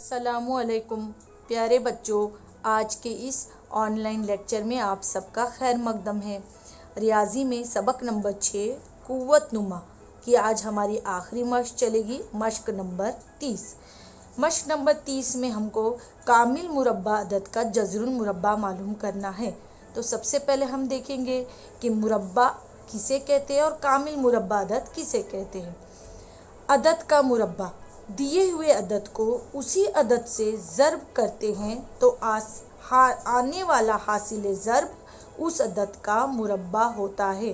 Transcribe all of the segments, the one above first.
अस्सलामुअलैकुम प्यारे बच्चों, आज के इस ऑनलाइन लेक्चर में आप सबका खैर मकदम है। रियाजी में सबक नंबर 6 कुव्वत नुमा की आज हमारी आखिरी मश्क चलेगी, मश्क नंबर 30। मश्क नंबर 30 में हमको कामिल मुरब्बा अदद का जज़रुल मुरब्बा मालूम करना है। तो सबसे पहले हम देखेंगे कि मुरब्बा किसे कहते हैं और कामिल मुरब्बा अदद किसे कहते हैं। अदद का मुरब्बा दिए हुए अदद को उसी अदद से ज़र्ब करते हैं तो आने वाला हासिल ज़र्ब उस अदद का मुरब्बा होता है।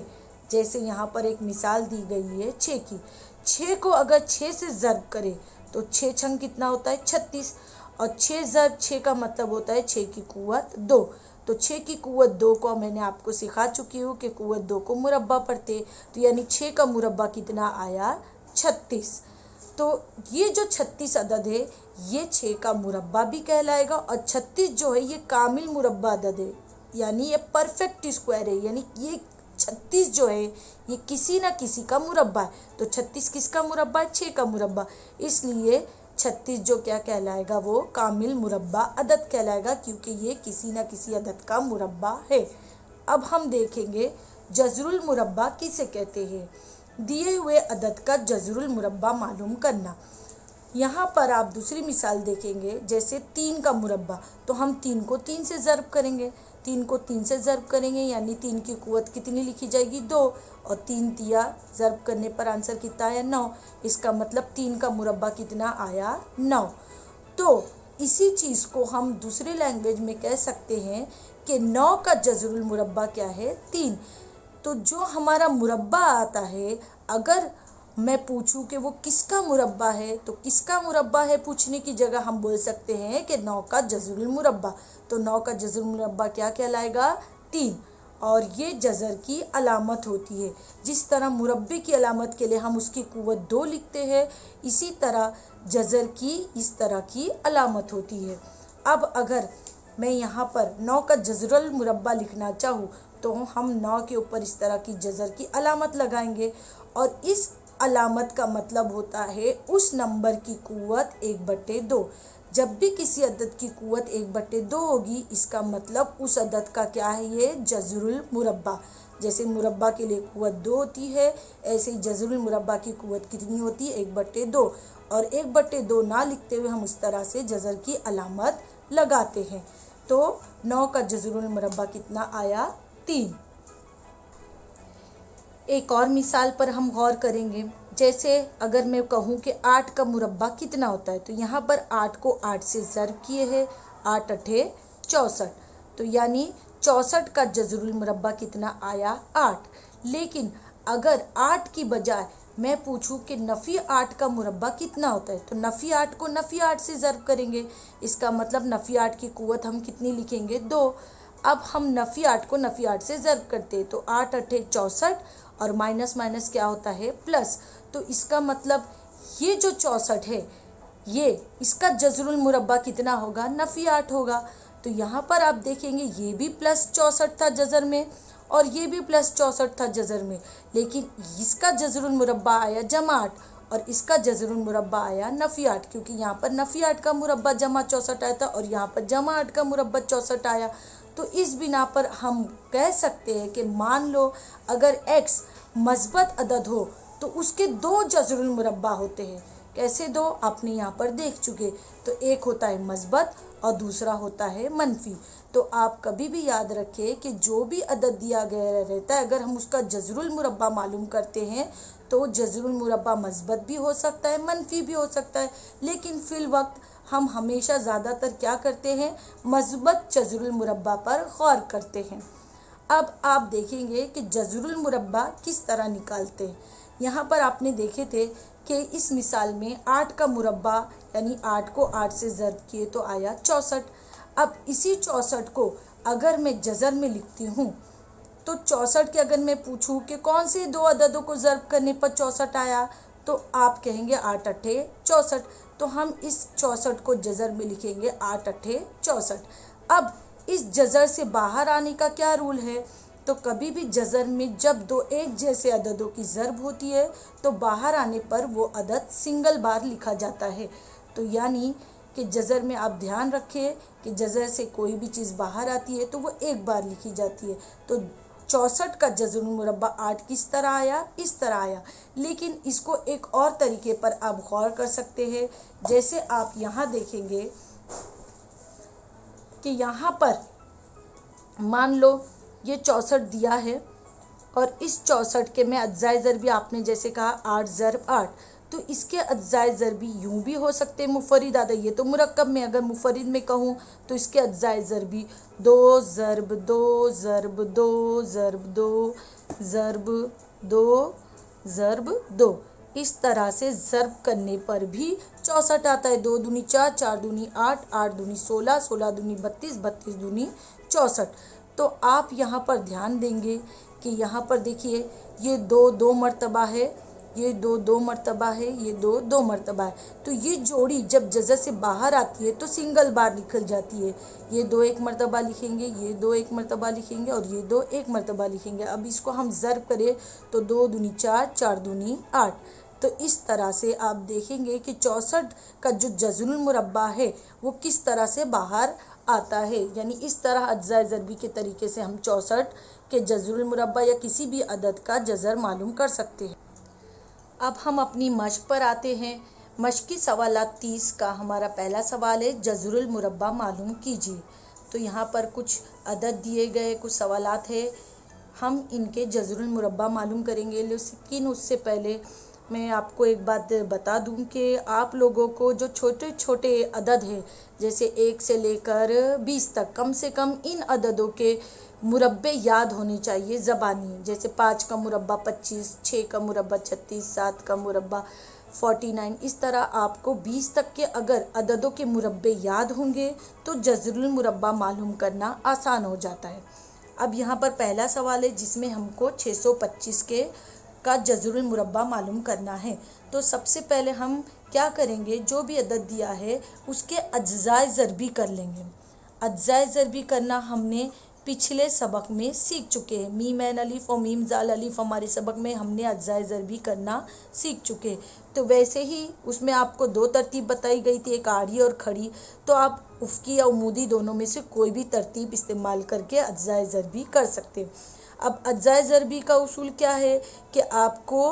जैसे यहाँ पर एक मिसाल दी गई है 6 की। 6 को अगर 6 से ज़र्ब करें तो 6 छंग कितना होता है 36, और 6 ज़र्ब 6 का मतलब होता है 6 की कुव्वत 2। तो 6 की कुव्वत 2 को मैंने आपको सिखा चुकी हूँ कि कुव्वत 2 को मुरब्बा पढ़ते, तो यानी 6 का मुरब्बा कितना आया 36। तो ये जो 36 अदद है ये 6 का मुरब्बा भी कहलाएगा, और 36 जो है ये कामिल मुरब्बा अदद है, यानी ये परफेक्ट स्क्वायर है, यानी ये 36 जो है ये किसी ना किसी का मुरब्बा है। तो 36 किसका मुरब्बा है 6 का मुरब्बा, इसलिए 36 जो क्या कहलाएगा वो कामिल मुरब्बा अदद कहलाएगा, क्योंकि ये किसी ना किसी अदद का मुरब्बा है। अब हम देखेंगे जज़रुल मुरब्बा किसे कहते हैं। दिए हुए अदद का जज़रुल मुरब्बा मालूम करना। यहाँ पर आप दूसरी मिसाल देखेंगे, जैसे 3 का मुरब्बा, तो हम 3 को 3 से ज़र्ब करेंगे। 3 को 3 से ज़र्ब करेंगे यानी 3 की कुव्वत कितनी लिखी जाएगी 2, और 3 तिया ज़र्ब करने पर आंसर कितना आया 9। इसका मतलब 3 का मुरब्बा कितना आया 9। तो इसी चीज़ को हम दूसरे लैंग्वेज में कह सकते हैं कि 9 का जज़रुल मुरब्बा क्या है 3। तो जो हमारा मुरब्बा आता है, अगर मैं पूछूं कि वो किसका मुरब्बा है, तो किसका मुरब्बा है पूछने की जगह हम बोल सकते हैं कि 9 का जज़रुल मुरब्बा। तो 9 का जज़रुल मुरब्बा क्या कहलाएगा 3, और ये जज़र की अलामत होती है। जिस तरह मुरब्बे की अलामत के लिए हम उसकी कुव्वत 2 लिखते हैं, इसी तरह जज़र की इस तरह की अलामत होती है। अब अगर मैं यहाँ पर 9 का जज़रुल मुरब्बा लिखना चाहूँ तो हम 9 के ऊपर इस तरह की जज़र की अलामत लगाएंगे, और इस अलामत का मतलब होता है उस नंबर की कुव्वत 1/2। जब भी किसी अदद की कुव्वत 1/2 होगी, इसका मतलब उस अदद का क्या है ये जज़रुल मुरब्बा। जैसे मुरब्बा के लिए कुव्वत 2 होती है, ऐसे ही जज़रुल मुरब्बा की कुव्वत कितनी होती है 1/2, और 1/2 ना लिखते हुए हम उस तरह से जज़र की अलामत लगाते हैं। तो 9 का जज़रुल मुरब्बा कितना आया 3। एक और मिसाल पर हम गौर करेंगे, जैसे अगर मैं कहूँ कि 8 का मुरब्बा कितना होता है, तो यहाँ पर 8 को 8 से ज़र्ब किए हैं, 8 अठे 64, तो यानी 64 का जज़रुल मुरब्बा कितना आया 8। लेकिन अगर 8 की बजाय मैं पूछूं कि नफ़ी 8 का मुरब्बा कितना होता है, तो नफ़ी 8 को नफ़ी 8 से ज़र्ब करेंगे। इसका मतलब नफ़ी 8 की कुव्वत हम कितनी लिखेंगे 2। अब हम नफ़ी 8 को नफ़ी 8 से ज़र्ब करते हैं, तो 8 अठे 64, और माइनस माइनस क्या होता है प्लस। तो इसका मतलब ये जो 64 है ये इसका जज़रुल मुरब्बा कितना होगा नफ़ी 8 होगा। तो यहाँ पर आप देखेंगे ये भी प्लस 64 था जज़र में, और ये भी प्लस 64 था जज़र में, लेकिन इसका जज़रुल मुरब्बा आया जमा 8, और इसका जज़रुल मुरब्बा आया नफ़ी 8, क्योंकि यहाँ पर नफ़ी 8 का मुरब्बा जमा 64 आया था और यहाँ पर जमा 8 का मुरब्बा 64 आया। तो इस बिना पर हम कह सकते हैं कि मान लो अगर x मस्बत अदद हो तो उसके 2 जज़रुल मुरब्बा होते हैं। कैसे 2 आपने यहाँ पर देख चुके, तो एक होता है मस्बत और दूसरा होता है मनफी। तो आप कभी भी याद रखें कि जो भी अदद दिया गया रहता है, अगर हम उसका जज़रुल मुरब्बा मालूम करते हैं तो जज़रुल मुरब्बा मस्बत भी हो सकता है मनफी भी हो सकता है, लेकिन फिल वक्त हम हमेशा ज़्यादातर क्या करते हैं मस्बत जज़रुल मुरब्बा पर गौर करते हैं। अब आप देखेंगे कि जज़रुल मुरब्बा किस तरह निकालते हैं। यहाँ पर आपने देखे थे कि इस मिसाल में 8 का मुरब्बा यानी 8 को 8 से ज़र्ब किए तो आया 64। अब इसी 64 को अगर मैं जज़र में लिखती हूँ, तो 64 के अगर मैं पूछूँ कि कौन से 2 अददों को ज़र्ब करने पर 64 आया, तो आप कहेंगे 8 अठे 64। तो हम इस 64 को जज़र में लिखेंगे 8 अठे 64। अब इस जज़र से बाहर आने का क्या रूल है, तो कभी भी जज़र में जब 2 एक जैसे अददों की ज़र्ब होती है तो बाहर आने पर वो अदद सिंगल बार लिखा जाता है। तो यानी कि जज़र में आप ध्यान रखें कि जज़र से कोई भी चीज़ बाहर आती है तो वो एक बार लिखी जाती है। तो 64 का जज़रुल मुरब्बा 8 किस तरह आया, इस तरह आया। लेकिन इसको एक और तरीके पर आप गौर कर सकते हैं। जैसे आप यहाँ देखेंगे कि यहाँ पर मान लो ये 64 दिया है और इस 64 के में अज्जाए ज़रबी आपने जैसे कहा 8 ज़रब 8, तो इसके अज्जाए ज़रबी यूँ भी हो सकते हैं मुफरिद आदा। ये तो मुरक्कब में, अगर मुफरिद में कहूँ तो इसके अज्जाए ज़रबी 2 ज़रब 2 ज़रब 2 ज़रब 2 ज़रब 2 ज़रब 2। इस तरह से ज़रब करने पर भी 64 आता है। 2 दूनी 4, 4 दूनी 8, 8 दूनी 16, 16 दूनी 32, 32 दूनी 64। तो आप यहाँ पर ध्यान देंगे कि यहाँ पर देखिए ये 2 2 मरतबा है, ये 2 2 मरतबा है, ये 2 2 मरतबा है। तो ये जोड़ी जब जज़र से बाहर आती है तो सिंगल बार निकल जाती है। ये 2 एक मरतबा लिखेंगे, ये 2 एक मरतबा लिखेंगे और ये 2 एक मरतबा लिखेंगे। अब इसको हम ज़रब करें तो 2 दूनी 4, 4 दूनी 8। तो इस तरह से आप देखेंगे कि 64 का जो जज़रुल मुरब्बा है वो किस तरह से बाहर आता है। यानी इस तरह अज्जाए ज़रबी के तरीके से हम 64 के जज़रुल मुरब्बा या किसी भी अदद का जज़र मालूम कर सकते हैं। अब हम अपनी मश्क पर आते हैं। मश्की सवालात 30 का हमारा पहला सवाल है, जज़रुल मुरब्बा मालूम कीजिए। तो यहाँ पर कुछ अदद दिए गए, कुछ सवालात है, हम इनके जज़रुल मुरब्बा मालूम करेंगे। लेकिन उससे पहले मैं आपको एक बात बता दूं कि आप लोगों को जो छोटे छोटे अदद हैं, जैसे 1 से लेकर 20 तक, कम से कम इन अददों के मुरब्बे याद होने चाहिए ज़बानी। जैसे 5 का मुरब्बा 25, 6 का मुरब्बा 36, 7 का मुरब्बा 49। इस तरह आपको 20 तक के अगर अददों के मुरब्बे याद होंगे तो जज़रुल मुरब्बा मालूम करना आसान हो जाता है। अब यहाँ पर पहला सवाल है जिसमें हमको 625 का जज़रुल मुरब्बा मालूम करना है। तो सबसे पहले हम क्या करेंगे, जो भी अदद दिया है उसके अज्जाए ज़रबी कर लेंगे। अज्जाए ज़रबी करना हमने पिछले सबक में सीख चुके हैं। मीम ऐन अलिफ और मीम ज़ाल अलिफ हमारे सबक में हमने अज्जाए ज़रबी करना सीख चुके। तो वैसे ही उसमें आपको 2 तरतीब बताई गई थी, एक आड़ी और खड़ी। तो आप उफ़की या उमूदी दोनों में से कोई भी तरतीब इस्तेमाल करके अज्जाए ज़रबी कर सकते हैं। अब अज्जाए ज़रबी का उसूल क्या है कि आपको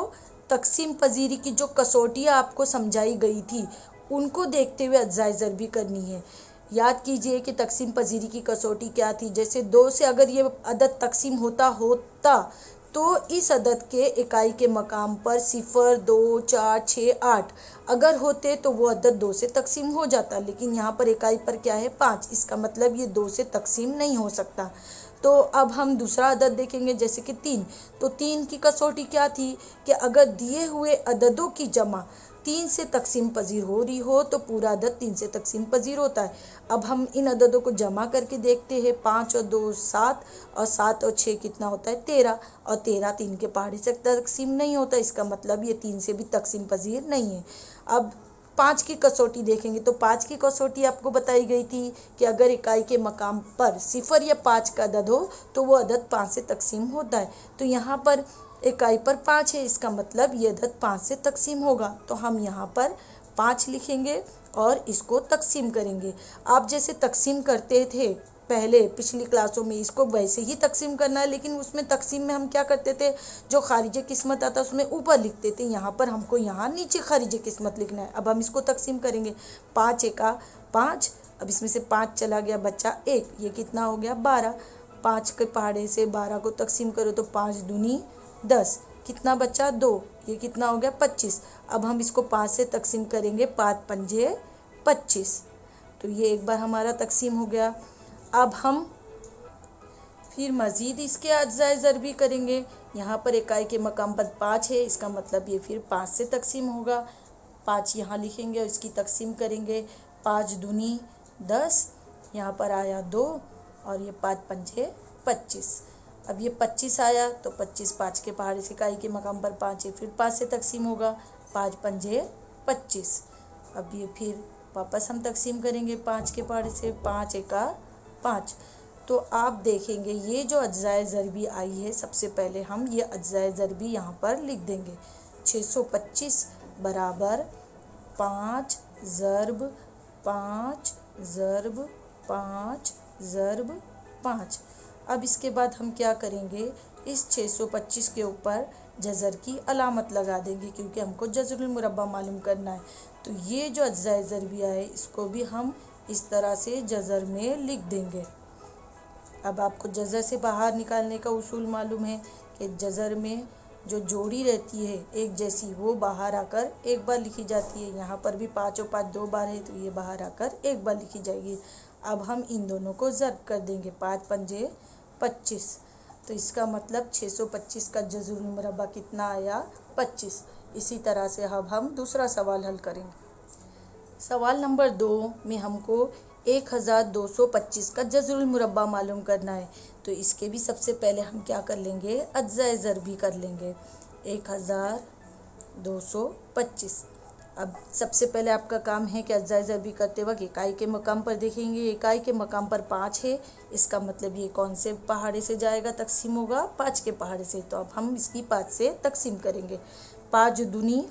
तकसीम पजीरी की जो कसौटियाँ आपको समझाई गई थी उनको देखते हुए अज्जाए ज़रबी करनी है। याद कीजिए कि तकसीम पजीरी की कसौटी क्या थी। जैसे 2 से अगर ये अदद तकसीम होता तो इस अदद के इकाई के मकाम पर 0, 2, 4, 6, 8 अगर होते तो वो अदद 2 से तकसीम हो जाता। लेकिन यहाँ पर इकाई पर क्या है, 5। इसका मतलब ये 2 से तकसीम नहीं हो सकता। तो अब हम दूसरा अदद देखेंगे, जैसे कि 3। तो 3 की कसौटी क्या थी कि अगर दिए हुए अददों की जमा 3 से तकसीम पजीर हो रही हो तो पूरा अदद 3 से तकसीम पजीर होता है। अब हम इन अददों को जमा करके देखते हैं। 5 और 2 7 और 7 और 6 कितना होता है, 13। और 13 3 के पहाड़े से तकसीम नहीं होता। इसका मतलब ये 3 से भी तकसीम पजीर नहीं है। अब 5 की कसौटी देखेंगे तो 5 की कसौटी आपको बताई गई थी कि अगर इकाई के मकाम पर 0 या 5 का अदद हो तो वो अदद 5 से तकसीम होता है। तो यहाँ पर इकाई पर 5 है, इसका मतलब ये अदद 5 से तकसीम होगा। तो हम यहाँ पर 5 लिखेंगे और इसको तकसीम करेंगे। आप जैसे तकसीम करते थे पहले पिछली क्लासों में, इसको वैसे ही तकसीम करना है। लेकिन उसमें तकसीम में हम क्या करते थे, जो खारिज किस्मत आता उसमें ऊपर लिखते थे। यहाँ पर हमको यहाँ नीचे खारिज किस्मत लिखना है। अब हम इसको तकसीम करेंगे। 5 एका 5, अब इसमें से 5 चला गया, बचा 1, ये कितना हो गया 12। 5 के पहाड़े से 12 को तकसीम करो तो 5 दूनी 10, कितना बचा 2, ये कितना हो गया 25। अब हम इसको 5 से तकसीम करेंगे, 5 पंजे 25। तो ये एक बार हमारा तकसीम हो गया। अब हम फिर मज़ीद इसके अज्जाए ज़रबी करेंगे। यहाँ पर इकाई के मकाम पर 5 है, इसका मतलब ये फिर 5 से तकसीम होगा। 5 यहाँ लिखेंगे और इसकी तकसीम करेंगे। 5 दूनी 10, यहाँ पर आया 2 और ये 5 पंजे 25। अब ये 25 आया तो 25 5 के पहाड़े से इकाई के मकाम पर 5 है, फिर 5 से तकसीम होगा। 5 पंजे 25। अब ये फिर वापस हम तकसीम करेंगे 5 के पहाड़े से, 5 एका 5। तो आप देखेंगे ये जो अज्जाए ज़रबी आई है, सबसे पहले हम ये अज्जाए ज़रबी यहाँ पर लिख देंगे। 625 बराबर 5 ज़रब 5 ज़र्ब 5 ज़र्ब 5। अब इसके बाद हम क्या करेंगे, इस 625 के ऊपर जज़र की अलामत लगा देंगे क्योंकि हमको जज़रुल मुरब्बा मालूम करना है। तो ये जो अज्ज़ाए ज़रबिया है इसको भी हम इस तरह से जज़र में लिख देंगे। अब आपको जज़र से बाहर निकालने का उसूल मालूम है कि जज़र में जो जोड़ी रहती है एक जैसी वो बाहर आकर एक बार लिखी जाती है। यहाँ पर भी 5 और 5 2 बार है तो ये बाहर आकर एक बार लिखी जाएगी। अब हम इन दोनों को ज़र्ब कर देंगे, 5 पंजे 25। तो इसका मतलब 625 का जज़रुल मुरब्बा कितना आया, 25। इसी तरह से अब हम दूसरा सवाल हल करेंगे। सवाल नंबर 2 में हमको 1225 का जज़रुल मुरब्बा मालूम करना है। तो इसके भी सबसे पहले हम क्या कर लेंगे, अज्ज़ाए ज़रबी कर लेंगे। 1225। अब सबसे पहले आपका काम है कि अज्ज़ाए ज़रबी करते वक्त इकाई के मकाम पर देखेंगे। इकाई के मकाम पर 5 है, इसका मतलब ये कौन से पहाड़े से जाएगा, तकसीम होगा 5 के पहाड़े से। तो अब हम इसकी 5 से तकसीम करेंगे। 5 दूनी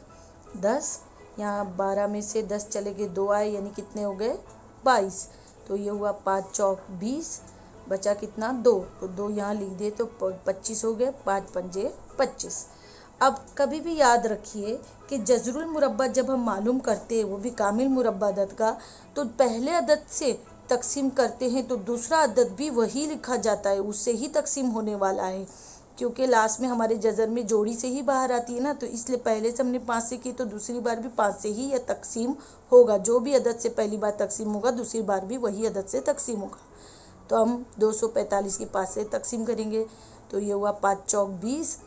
10, यहाँ 12 में से 10 चले गए, 2 आए यानी कितने हो गए, 22। तो ये हुआ 5 चौक 20, बचा कितना 2, तो 2 यहाँ लिख दिए तो 25 हो गए, 5 पंजे 25। अब कभी भी याद रखिए कि जज़रुल मुरब्बा जब हम मालूम करते हैं वो भी कामिल मुरब्बा अदद का, तो पहले अदद से तकसीम करते हैं तो दूसरा अदद भी वही लिखा जाता है, उससे ही तकसीम होने वाला है। क्योंकि लास्ट में हमारे जज़र में जोड़ी से ही बाहर आती है ना, तो इसलिए पहले से हमने 5 से की तो दूसरी बार भी 5 से ही यह तकसीम होगा। जो भी अदद से पहली बार तकसीम होगा दूसरी बार भी वही अदद से तकसीम होगा। तो हम 245 की 5 से तकसीम करेंगे। तो ये हुआ 5 चौक 20,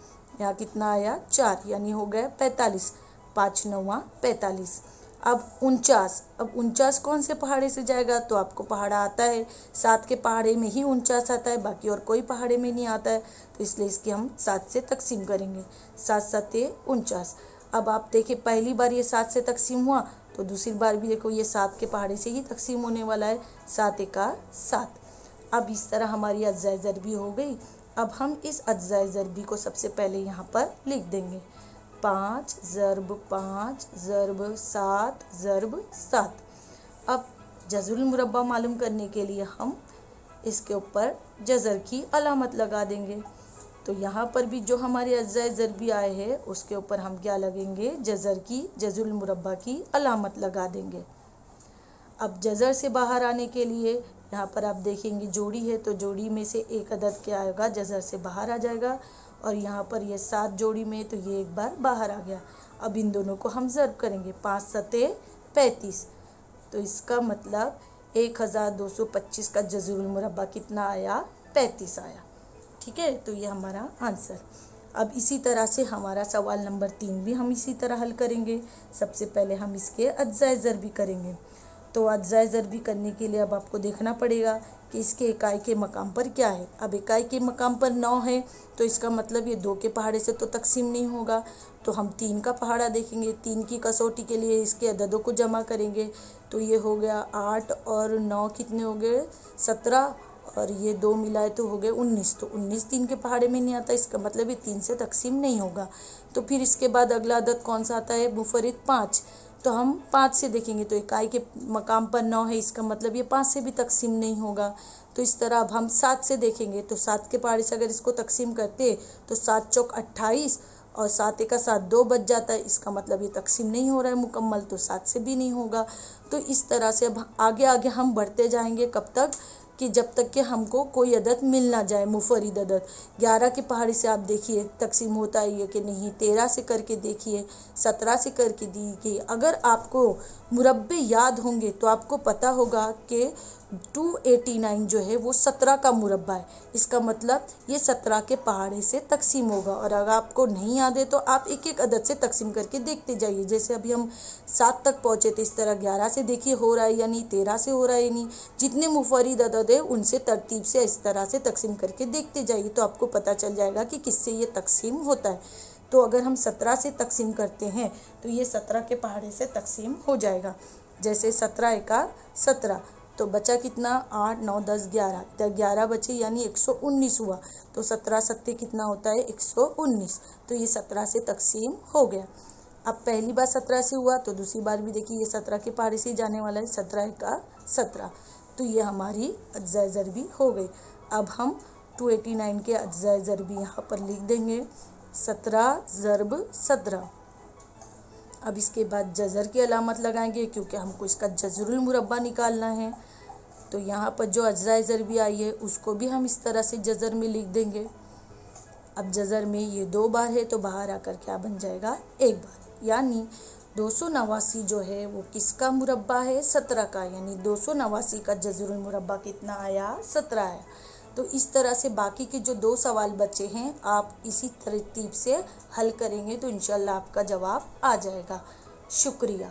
यहाँ कितना आया 4 यानी हो गए 45, 5 नौवा 45। अब 49, अब 49 कौन से पहाड़े से जाएगा, तो आपको पहाड़ा आता है 7 के पहाड़े में ही 49 आता है, बाकी और कोई पहाड़े में नहीं आता है। तो इसलिए इसकी हम 7 से तकसीम करेंगे, 7 7 49। अब आप देखिए पहली बार ये 7 से तकसीम हुआ तो दूसरी बार भी देखो ये 7 के पहाड़े से ही तकसीम होने वाला है, 7 एका 7। अब इस तरह हमारी अज्ज़ाए ज़रबी हो गई। अब हम इस अज्ज़ाए ज़रबी को सबसे पहले यहाँ पर लिख देंगे, 5 ज़र्ब 5 ज़र्ब 7 ज़र्ब 7। अब जज़रुल मुरब्बा मालूम करने के लिए हम इसके ऊपर जज़र की अलामत लगा देंगे। तो यहाँ पर भी जो हमारे अज्ज़ाए ज़रबी आए हैं उसके ऊपर हम क्या लगेंगे, जज़रुल मुरब्बा की अलामत लगा देंगे। अब जज़र से बाहर आने के लिए यहाँ पर आप देखेंगे जोड़ी है तो जोड़ी में से एक अदद क्या आएगा, जज़र से बाहर आ जाएगा। और यहाँ पर ये 7 जोड़ी में तो ये एक बार बाहर आ गया। अब इन दोनों को हम ज़र्ब करेंगे, 5 सते 35। तो इसका मतलब 1225 का जज़रुल मुरब्बा कितना आया, 35 आया। ठीक है, तो ये हमारा आंसर। अब इसी तरह से हमारा सवाल नंबर 3 भी हम इसी तरह हल करेंगे। सबसे पहले हम इसके अज्ज़ाए ज़रबी करेंगे। तो अज्ज़ाए ज़रबी करने के लिए अब आपको देखना पड़ेगा कि इसके इकाई के मकाम पर क्या है। अब इकाई के मकाम पर 9 है तो इसका मतलब ये 2 के पहाड़े से तो तकसीम नहीं होगा, तो हम 3 का पहाड़ा देखेंगे। 3 की कसौटी के लिए इसके अददों को जमा करेंगे। तो ये हो गया 8 और 9 कितने हो गए, 17, और ये 2 मिलाए तो हो गए 19। तो 19 3 के पहाड़े में नहीं आता, इसका मतलब ये 3 से तकसीम नहीं होगा। तो फिर इसके बाद अगला अदद कौन सा आता है, मुफरिद 5। तो हम 5 से देखेंगे तो इकाई के मकाम पर 9 है, इसका मतलब ये 5 से भी तकसीम नहीं होगा। तो इस तरह अब हम 7 से देखेंगे तो 7 के पहाड़े से अगर इसको तकसीम करते तो 7 चौक 28 और 7 एका 7 2 बच जाता है, इसका मतलब ये तकसीम नहीं हो रहा है मुकम्मल, तो 7 से भी नहीं होगा। तो इस तरह से अब आगे आगे हम बढ़ते जाएंगे, कब तक कि जब तक कि हमको कोई अदद मिल ना जाए मुफरिद अदद। 11 के पहाड़े से आप देखिए तकसीम होता है ये कि नहीं, 13 से करके देखिए, 17 से करके देखिए। अगर आपको मुरब्बे याद होंगे तो आपको पता होगा कि 289 जो है वो 17 का मुरब्बा है, इसका मतलब ये 17 के पहाड़े से तकसीम होगा। और अगर आपको नहीं याद है तो आप एक एक अदद से तकसीम करके देखते जाइए। जैसे अभी हम 7 तक पहुँचे तो इस तरह 11 से देखिए हो रहा है या नहीं, 13 से हो रहा है या नहीं। जितने मुफरिद अदद है उनसे तरतीब से इस तरह से तकसीम करके देखते जाइए तो आपको पता चल जाएगा कि किससे ये तकसीम होता है। तो अगर हम 17 से तकसीम करते हैं तो ये 17 के पहाड़े से तकसीम हो जाएगा। जैसे 17 एका 17, तो बचा कितना, 8 9 10 11, तो 11 बचे यानी 119 हुआ। तो 17 सत्ते कितना होता है, 119। तो ये 17 से तकसीम हो गया। अब पहली बार 17 से हुआ तो दूसरी बार भी देखिए ये 17 के पारे से ही जाने वाला है, 17 का 17, तो ये हमारी अज्जा ज़रबी हो गई। अब हम 289 के अज्जा ज़रबी यहाँ पर लिख देंगे, 17 ज़रब 17। अब इसके बाद जज़र की अलामत लगाएंगे क्योंकि हमको इसका जज़रुल मुरब्बा निकालना है। तो यहाँ पर जो अज्जा ज़रबी आई है उसको भी हम इस तरह से जज़र में लिख देंगे। अब जज़र में ये 2 बार है तो बाहर आकर क्या बन जाएगा, 1 बार, यानी 289 जो है वो किसका मुरब्बा है, 17 का, यानी 289 का जज़रुल मुरब्बा कितना आया, 17 आया। तो इस तरह से बाकी के जो 2 सवाल बचे हैं आप इसी तरतीब से हल करेंगे तो इंशाल्लाह आपका जवाब आ जाएगा। शुक्रिया।